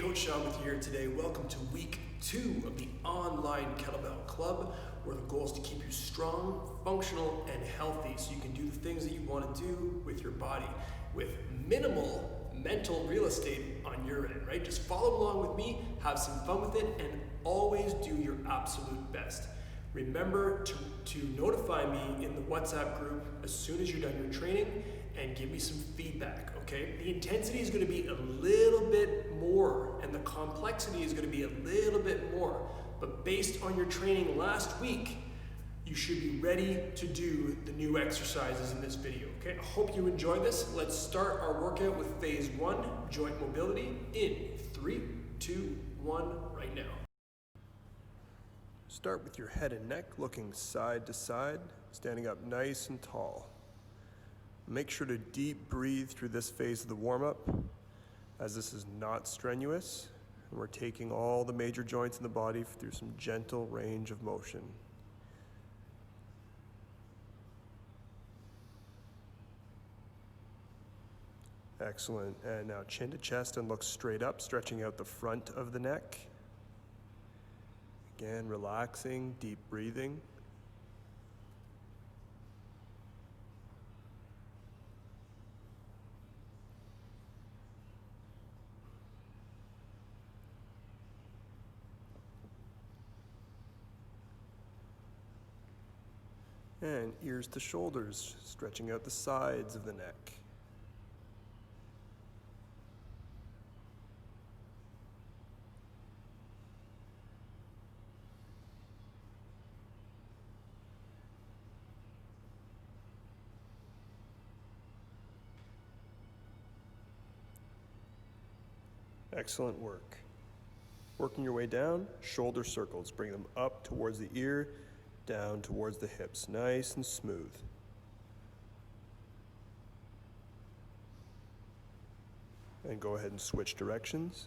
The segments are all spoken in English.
Coach Sean with you here today. Welcome to week 2 of the online kettlebell club, where the goal is to keep you strong, functional, and healthy so you can do the things that you want to do with your body with minimal mental real estate on your end, right? Just follow along with me, have some fun with it, and always do your absolute best. Remember to notify me in the WhatsApp group as soon as you're done your training and give me some feedback, okay? The intensity is going to be a little bit more and the complexity is going to be a little bit more, but based on your training last week, you should be ready to do the new exercises in this video, okay? I hope you enjoy this. Let's start our workout with phase 1, joint mobility, in 3, 2, 1, right now. Start with your head and neck looking side to side, standing up nice and tall. Make sure to deep breathe through this phase of the warm-up, as this is not strenuous, and we're taking all the major joints in the body through some gentle range of motion. Excellent, and now chin to chest and look straight up, stretching out the front of the neck. Again, relaxing, deep breathing. And ears to shoulders, stretching out the sides of the neck. Excellent work. Working your way down, shoulder circles. Bring them up towards the ear, down towards the hips. Nice and smooth. And go ahead and switch directions.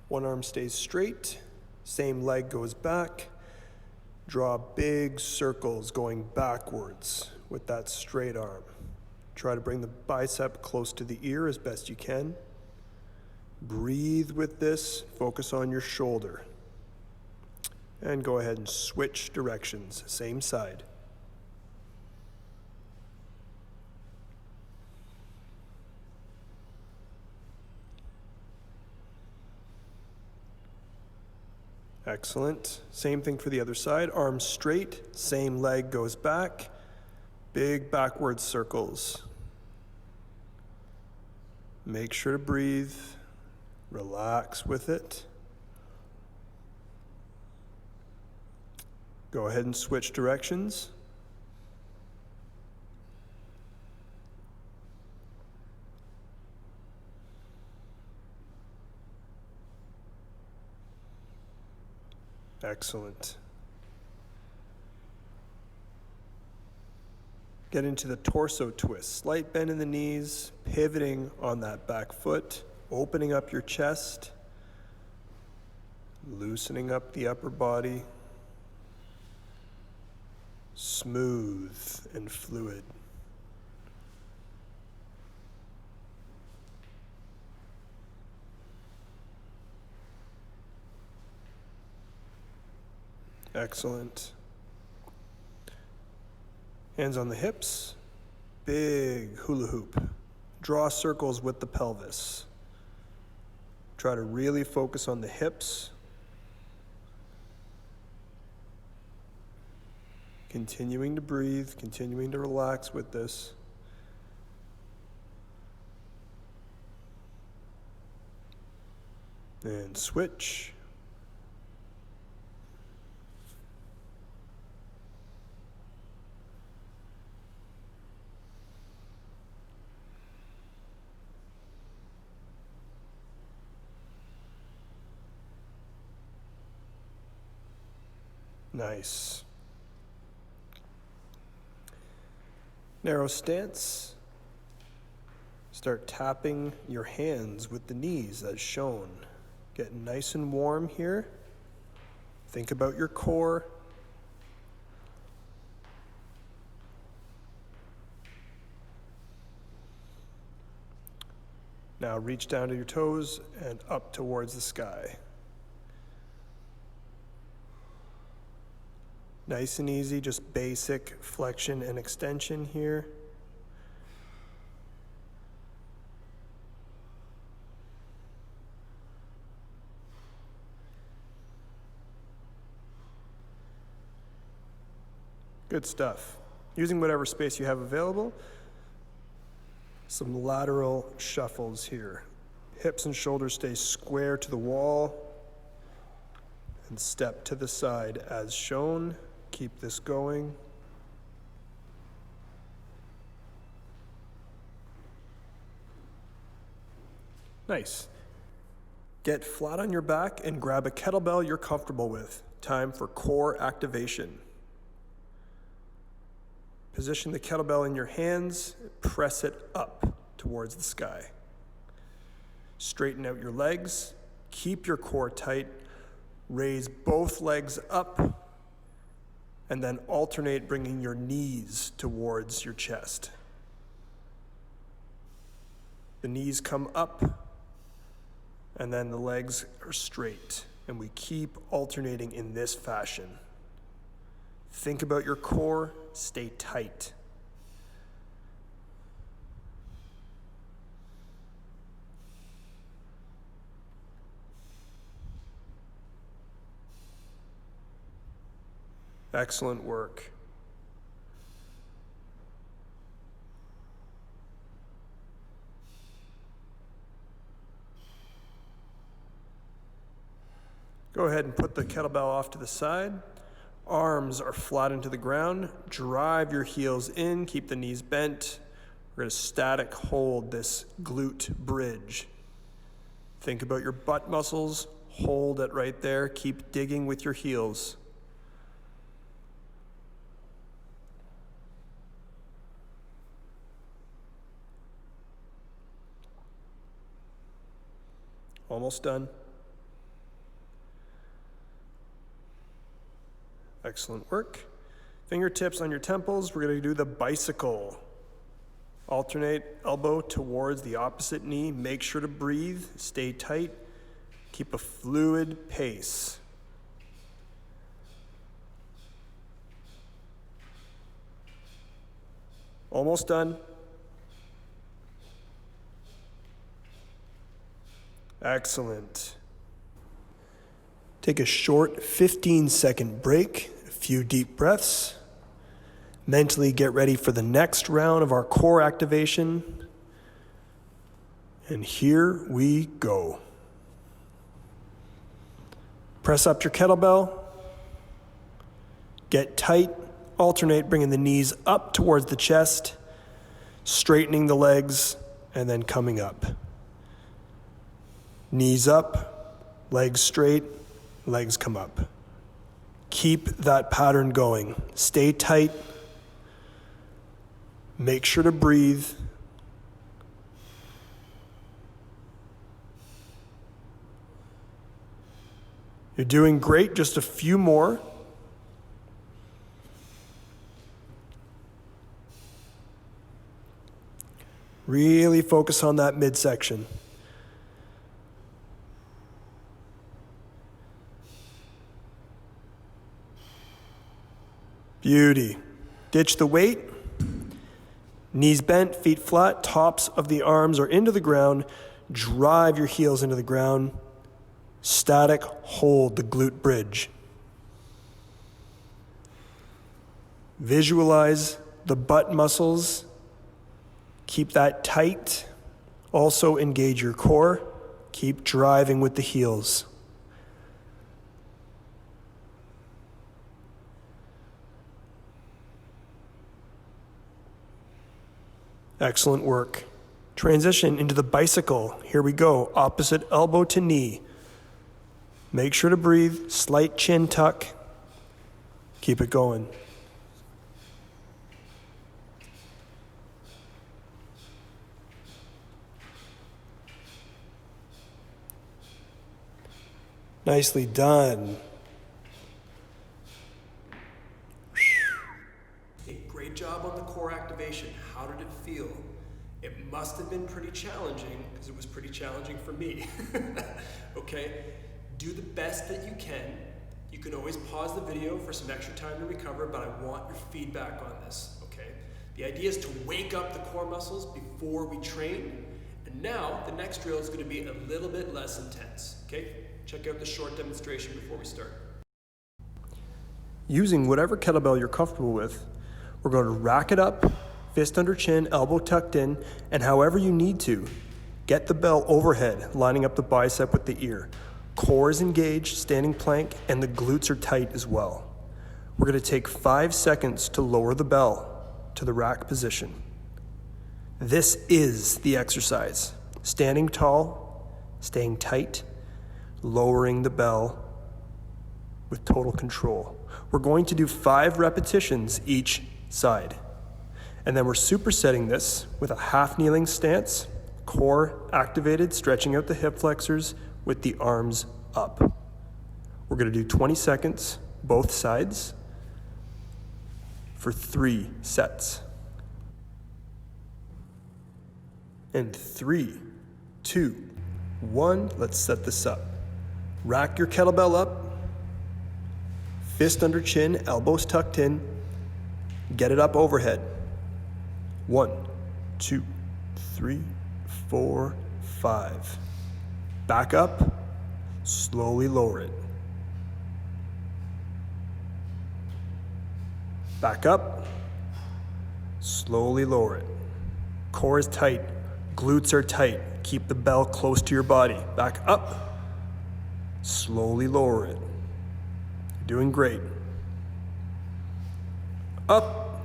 One arm stays straight. Same leg goes back. Draw big circles going backwards with that straight arm. Try to bring the bicep close to the ear as best you can. Breathe with this. Focus on your shoulder. And go ahead and switch directions. Same side. Excellent. Same thing for the other side. Arms straight, same leg goes back. Big backward circles. Make sure to breathe. Relax with it. Go ahead and switch directions. Excellent. Get into the torso twist. Slight bend in the knees, pivoting on that back foot, opening up your chest, loosening up the upper body, smooth and fluid. Excellent. Hands on the hips, big hula hoop. Draw circles with the pelvis. Try to really focus on the hips. Continuing to breathe, continuing to relax with this. And switch. Nice. Narrow stance. Start tapping your hands with the knees as shown. Get nice and warm here. Think about your core. Now reach down to your toes and up towards the sky. Nice and easy, just basic flexion and extension here. Good stuff. Using whatever space you have available, some lateral shuffles here. Hips and shoulders stay square to the wall and step to the side as shown. Keep this going. Nice. Get flat on your back and grab a kettlebell you're comfortable with. Time for core activation. Position the kettlebell in your hands, press it up towards the sky. Straighten out your legs, keep your core tight, raise both legs up, and then alternate bringing your knees towards your chest. The knees come up, and then the legs are straight, and we keep alternating in this fashion. Think about your core, stay tight. Excellent work. Go ahead and put the kettlebell off to the side. Arms are flat into the ground. Drive your heels in, keep the knees bent. We're gonna static hold this glute bridge. Think about your butt muscles. Hold it right there. Keep digging with your heels. Almost done. Excellent work. Fingertips on your temples. We're going to do the bicycle. Alternate elbow towards the opposite knee. Make sure to breathe. Stay tight. Keep a fluid pace. Almost done. Excellent. Take a short 15-second break, a few deep breaths. Mentally get ready for the next round of our core activation. And here we go. Press up your kettlebell. Get tight. Alternate bringing the knees up towards the chest, straightening the legs, and then coming up. Knees up, legs straight, legs come up. Keep that pattern going. Stay tight. Make sure to breathe. You're doing great. Just a few more. Really focus on that midsection. Beauty. Ditch the weight. Knees bent, feet flat, tops of the arms are into the ground. Drive your heels into the ground. Static, hold the glute bridge. Visualize the butt muscles. Keep that tight. Also engage your core. Keep driving with the heels. Excellent work. Transition into the bicycle. Here we go. Opposite elbow to knee. Make sure to breathe. Slight chin tuck. Keep it going. Nicely done. job on the core activation. How did it feel? It must have been pretty challenging, because it was pretty challenging for me. Okay? Do the best that you can. You can always pause the video for some extra time to recover, but I want your feedback on this, okay? The idea is to wake up the core muscles before we train. And now, the next drill is going to be a little bit less intense, okay? Check out the short demonstration before we start. Using whatever kettlebell you're comfortable with, we're going to rack it up, fist under chin, elbow tucked in, and however you need to, get the bell overhead, lining up the bicep with the ear. Core is engaged, standing plank, and the glutes are tight as well. We're going to take 5 seconds to lower the bell to the rack position. This is the exercise. Standing tall, staying tight, lowering the bell with total control. We're going to do 5 repetitions each side. And then we're supersetting this with a half kneeling stance, core activated, stretching out the hip flexors with the arms up. We're going to do 20 seconds, both sides, for 3 sets. And 3, 2, 1, let's set this up. Rack your kettlebell up, fist under chin, elbows tucked in, get it up overhead. 1, 2, 3, 4, 5. Back up, slowly lower it. Back up, slowly lower it. Core is tight, glutes are tight. Keep the bell close to your body. Back up, slowly lower it. You're doing great. Up,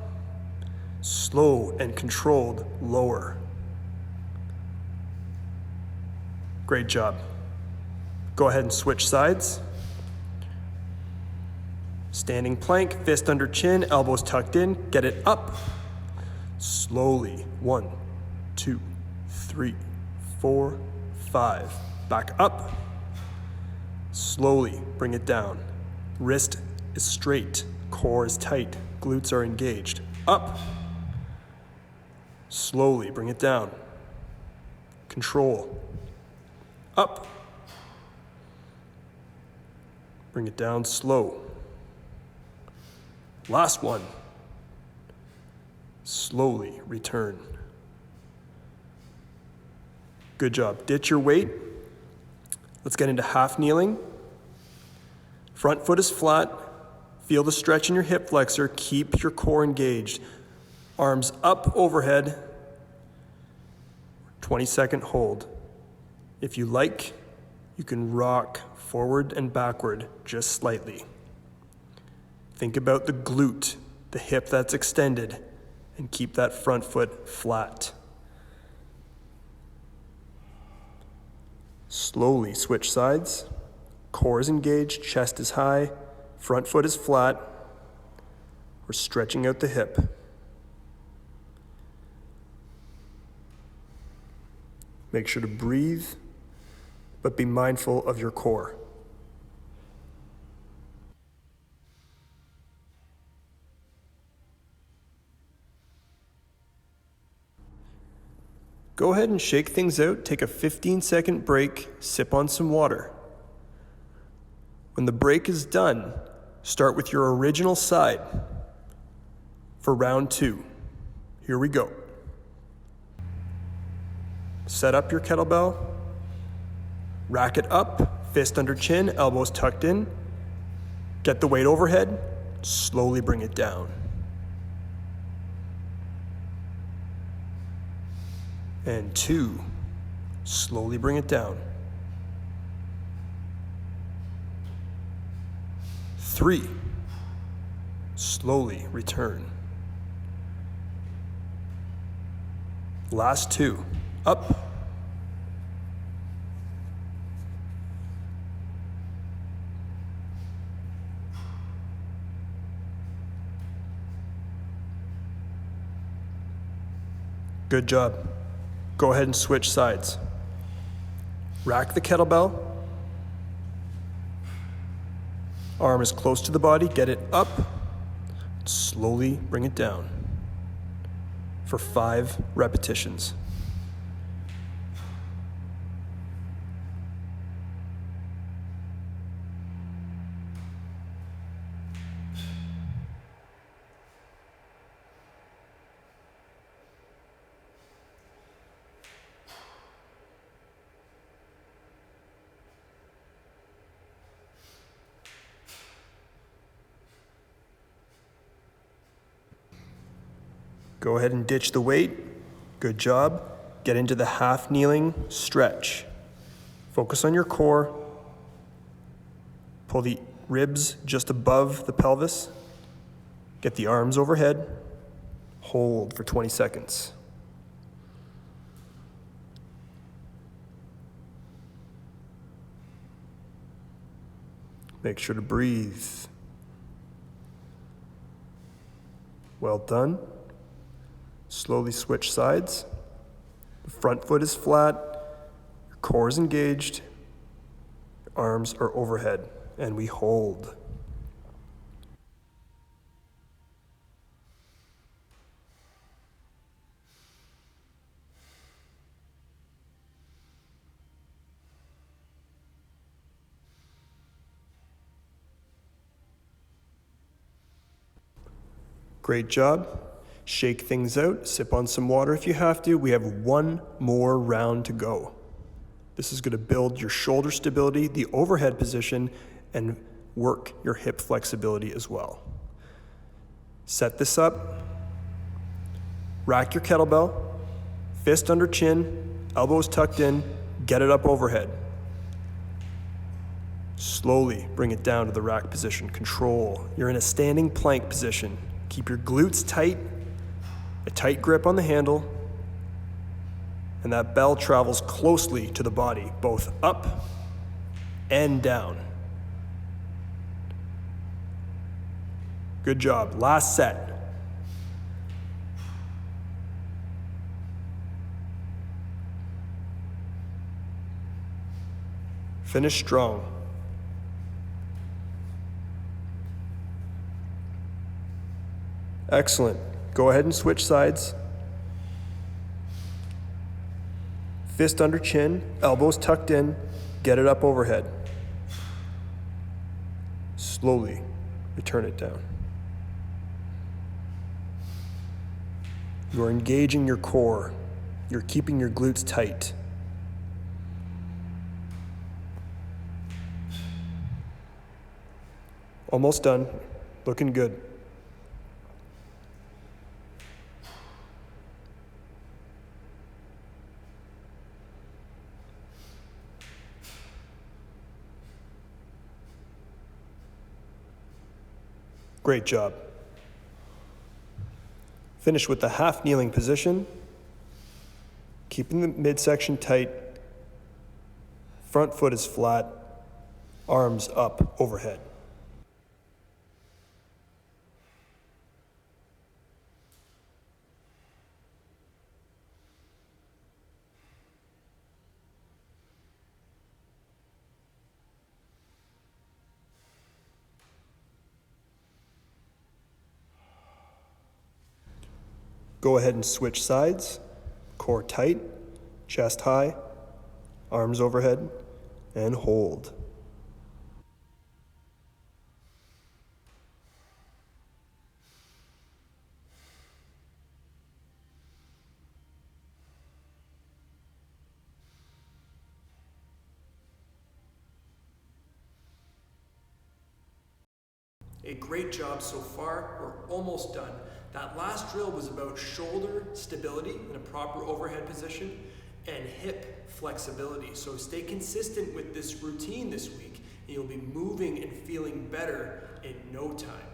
slow and controlled lower. Great job. Go ahead and switch sides. Standing plank, fist under chin, elbows tucked in. Get it up. Slowly. 1, 2, 3, 4, 5. Back up. Slowly bring it down. Wrist is straight. Core is tight. Glutes are engaged. Up. Slowly bring it down. Control. Up. Bring it down slow. Last one. Slowly return. Good job. Ditch your weight. Let's get into half kneeling. Front foot is flat. Feel the stretch in your hip flexor. Keep your core engaged. Arms up overhead. 20-second hold. If you like, you can rock forward and backward just slightly. Think about the glute, the hip that's extended, and keep that front foot flat. Slowly switch sides. Core is engaged, chest is high, front foot is flat. We're stretching out the hip. Make sure to breathe, but be mindful of your core. Go ahead and shake things out, take a 15-second break, sip on some water. When the break is done, start with your original side for round 2. Here we go. Set up your kettlebell, rack it up, fist under chin, elbows tucked in. Get the weight overhead, slowly bring it down. And 2, slowly bring it down. 3, slowly return. Last 2, up. Good job. Go ahead and switch sides. Rack the kettlebell. Arm is close to the body. Get it up. Slowly bring it down. for 5 repetitions. Go ahead and ditch the weight. Good job. Get into the half kneeling stretch. Focus on your core. Pull the ribs just above the pelvis. Get the arms overhead. Hold for 20 seconds. Make sure to breathe. Well done. Slowly switch sides. The front foot is flat, your core is engaged, your arms are overhead, and we hold. Great job. Shake things out, sip on some water if you have to. We have 1 more round to go. This is going to build your shoulder stability, the overhead position, and work your hip flexibility as well. Set this up. Rack your kettlebell, fist under chin, elbows tucked in, get it up overhead. Slowly bring it down to the rack position. Control. You're in a standing plank position. Keep your glutes tight. A tight grip on the handle, and that bell travels closely to the body, both up and down. Good job. Last set. Finish strong. Excellent. Go ahead and switch sides. Fist under chin, elbows tucked in, get it up overhead. Slowly return it down. You're engaging your core. You're keeping your glutes tight. Almost done. Looking good. Great job. Finish with the half kneeling position, keeping the midsection tight, front foot is flat, arms up overhead. Go ahead and switch sides, core tight, chest high, arms overhead, and hold. A great job so far. We're almost done. That last drill was about shoulder stability in a proper overhead position and hip flexibility. So stay consistent with this routine this week and you'll be moving and feeling better in no time.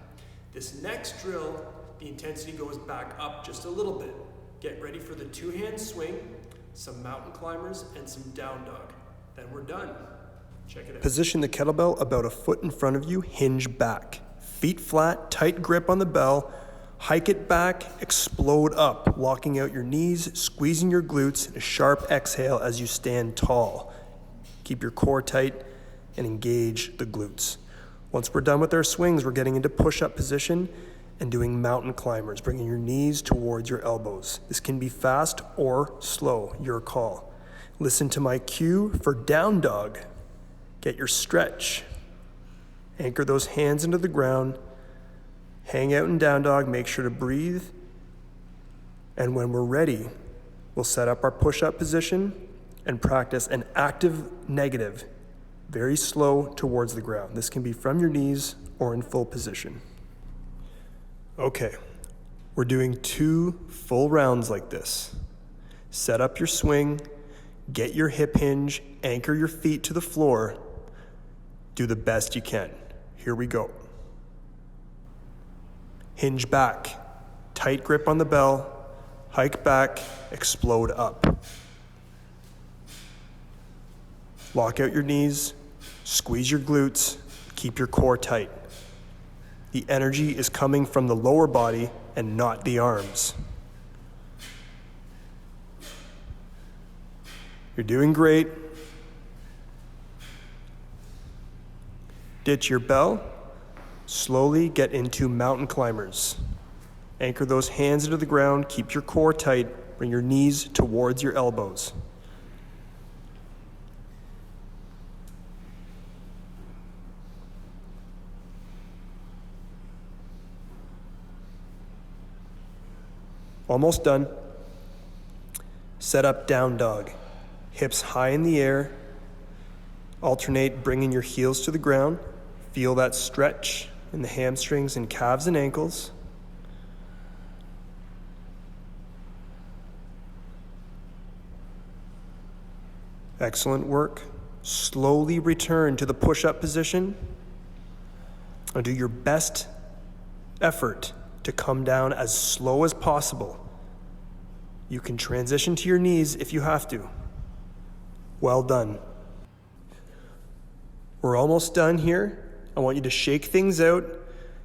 This next drill, the intensity goes back up just a little bit. Get ready for the 2-hand swing, some mountain climbers, and some down dog. Then we're done. Check it out. Position the kettlebell about a foot in front of you, hinge back. Feet flat, tight grip on the bell. Hike it back, explode up, locking out your knees, squeezing your glutes, and a sharp exhale as you stand tall. Keep your core tight and engage the glutes. Once we're done with our swings, we're getting into push-up position and doing mountain climbers, bringing your knees towards your elbows. This can be fast or slow, your call. Listen to my cue for down dog. Get your stretch. Anchor those hands into the ground. Hang out in down dog, make sure to breathe. And when we're ready, we'll set up our push-up position and practice an active negative, very slow towards the ground. This can be from your knees or in full position. Okay, we're doing 2 full rounds like this. Set up your swing, get your hip hinge, anchor your feet to the floor. Do the best you can. Here we go. Hinge back, tight grip on the bell, hike back, explode up. Lock out your knees, squeeze your glutes, keep your core tight. The energy is coming from the lower body and not the arms. You're doing great. Ditch your bell. Slowly get into mountain climbers. Anchor those hands into the ground, keep your core tight, bring your knees towards your elbows. Almost done. Set up down dog. Hips high in the air. Alternate bringing your heels to the ground. Feel that stretch in the hamstrings and calves and ankles. Excellent work. Slowly return to the push-up position and do your best effort to come down as slow as possible. You can transition to your knees if you have to. Well done. We're almost done here. I want you to shake things out,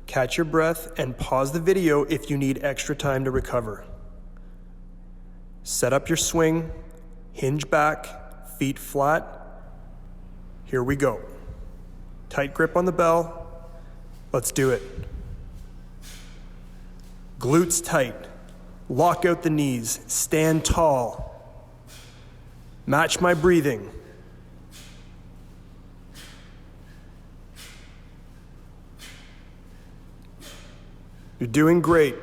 catch your breath, and pause the video if you need extra time to recover. Set up your swing, hinge back, feet flat. Here we go. Tight grip on the bell. Let's do it. Glutes tight. Lock out the knees. Stand tall. Match my breathing. You're doing great.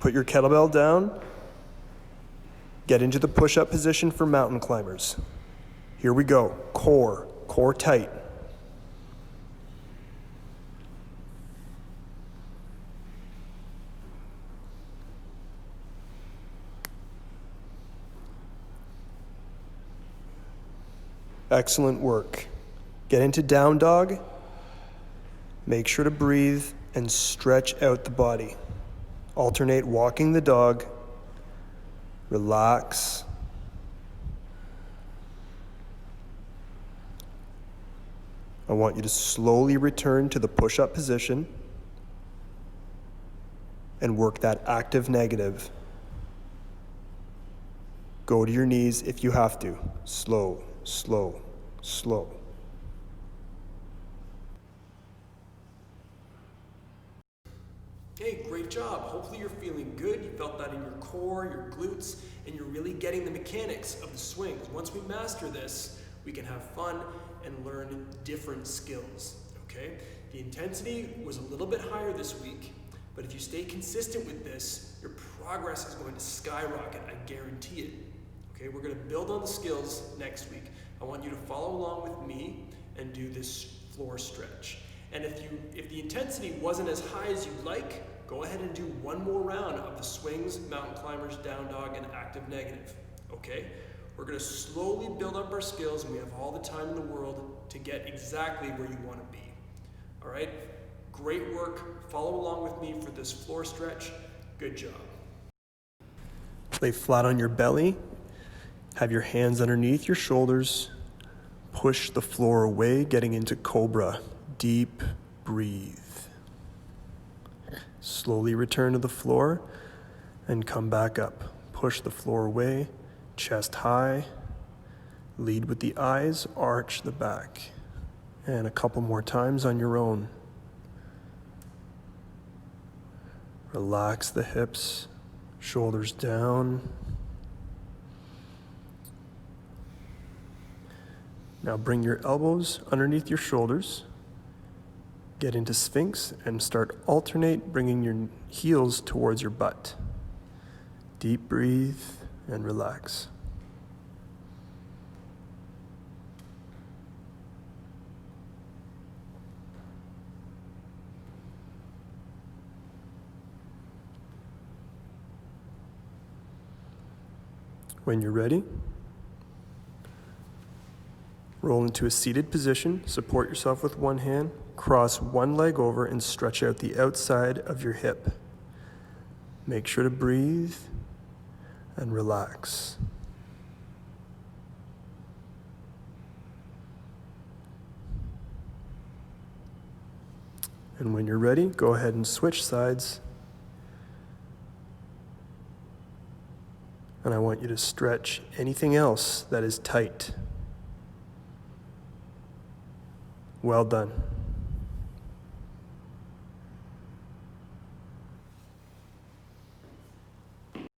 Put your kettlebell down. Get into the push-up position for mountain climbers. Here we go. Core tight. Excellent work. Get into down dog. Make sure to breathe and stretch out the body. Alternate walking the dog. Relax. I want you to slowly return to the push-up position and work that active negative. Go to your knees if you have to. Slow, slow, slow. Hey, great job. Hopefully you're feeling good. You felt that in your core, your glutes, and you're really getting the mechanics of the swings. Once we master this, we can have fun and learn different skills, okay? The intensity was a little bit higher this week, but if you stay consistent with this, your progress is going to skyrocket, I guarantee it. Okay, we're gonna build on the skills next week. I want you to follow along with me and do this floor stretch. And if the intensity wasn't as high as you'd like, go ahead and do one more round of the swings, mountain climbers, down dog, and active negative, okay? We're gonna slowly build up our skills, and we have all the time in the world to get exactly where you wanna be, all right? Great work. Follow along with me for this floor stretch. Good job. Lay flat on your belly. Have your hands underneath your shoulders. Push the floor away, getting into cobra. Deep breathe. Slowly return to the floor and come back up. Push the floor away, chest high. Lead with the eyes, arch the back. And a couple more times on your own. Relax the hips, shoulders down. Now bring your elbows underneath your shoulders. Get into Sphinx and start alternate bringing your heels towards your butt. Deep breathe and relax. When you're ready, roll into a seated position, support yourself with one hand, cross one leg over and stretch out the outside of your hip. Make sure to breathe and relax. And when you're ready, go ahead and switch sides. And I want you to stretch anything else that is tight. Well done.